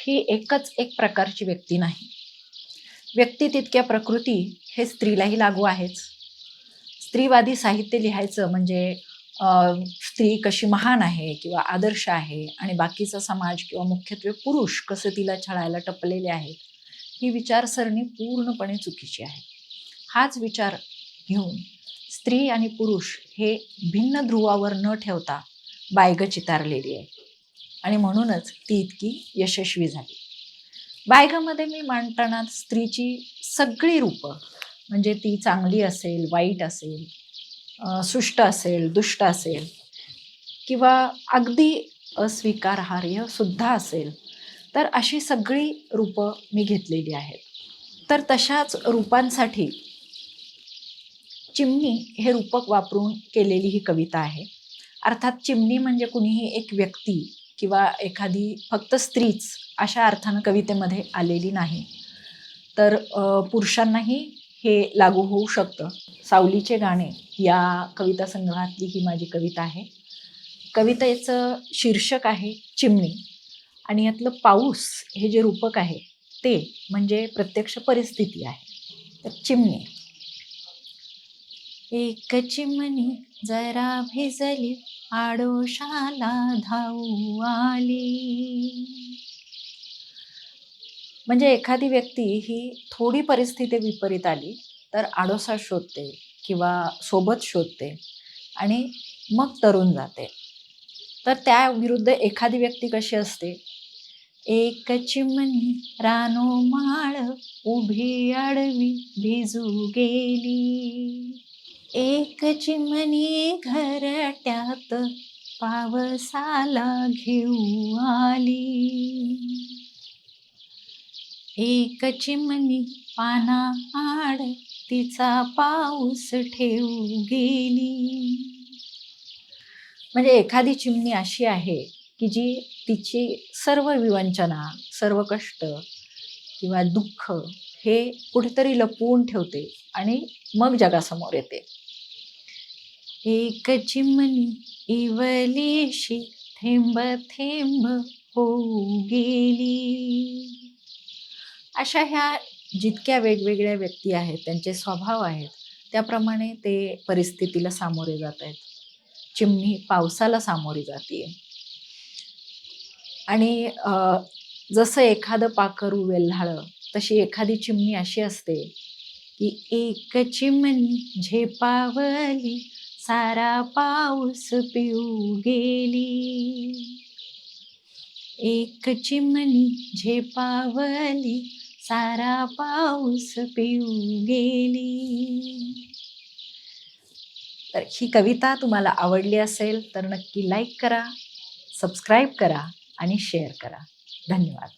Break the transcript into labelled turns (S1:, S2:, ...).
S1: ही एकच एक प्रकारची व्यक्ती नाही. व्यक्ती तितक्या प्रकृती हे स्त्रीलाही लागू आहेच. स्त्रीवादी साहित्य लिहायचं म्हणजे अ, स्त्री कशी महान आहे किंवा आदर्श आहे आणि बाकीचा समाज किंवा मुख्यत्वे पुरुष कसे तिला छळायला टपलेले आहेत, ही विचारसरणी पूर्णपणे चुकीची आहे. हाच विचार घेऊन स्त्री आणि पुरुष हे भिन्न ध्रुवावर न ठेवता बायग चितारलेली आहे आणि म्हणूनच ती इतकी यशस्वी झाली. बायगमध्ये मी मांडताना स्त्रीची सगळी रूपं, म्हणजे ती चांगली असेल, वाईट असेल, सुष्ट असेल, दुष्ट असेल किंवा अगदी अस्वीकारार्ह सुद्धा असेल, तर अशी सगळी रूपं मी घेतलेली आहेत. तर तशाच रूपांसाठी चिमणी हे रूपक वापरून केलेली ही कविता आहे. अर्थात चिमणी म्हणजे कुणीही एक व्यक्ती किंवा एखादी फक्त स्त्रीच अशा अर्थानं कवितेमध्ये आलेली नाही, तर पुरुषांनाही हे लागू होऊ शकतं. सावलीचे गाणे या कविता संग्रहातली ही माझी कविता आहे. कवितेचं शीर्षक आहे चिमणी आणि यातलं पाऊस हे जे रूपक आहे ते म्हणजे प्रत्यक्ष परिस्थिती आहे. तर चिमणी. एक चिमणी जरा भिजली, आडोशाला धावू आली. म्हणजे एखादी व्यक्ती ही थोडी परिस्थिती विपरीत आली तर आडोसा शोधते किंवा सोबत शोधते आणि मग तरुण जाते. तर त्या विरुद्ध एखादी व्यक्ती कशी असते? एक चिमणी रानोमाळ उभी आडवी भिजू गेली. एक चिमणी घरट्यात पावसाला घेऊ आली. एक चिमणी पानाआड तिचा पाऊस ठेवू गेली. म्हणजे एखादी चिमणी अशी आहे की जी तिची सर्व विवंचना, सर्व कष्ट किंवा दुःख हे कुठेतरी लपवून ठेवते आणि मग जगासमोर येते. एक चिमणी इवलीशी थेंब थेंब होऊ गेली. अशा ह्या जितक्या वेगवेगळ्या व्यक्ती आहेत, त्यांचे स्वभाव आहेत, त्याप्रमाणे ते परिस्थितीला सामोरे जात आहेत. चिमणी पावसाला सामोरी जाते आणि जसं एखादं पाखरू वेल्हाळं, तशी एखादी चिमणी अशी असते की एक चिमणी झेपावली, सारा पाऊस पिऊ गेली. एक चिमणी झेपावली, सारा पाऊस पिऊ गेली. तर ही कविता तुम्हाला आवडली असेल तर नक्की लाईक करा, सबस्क्राईब करा आणि शेअर करा. धन्यवाद.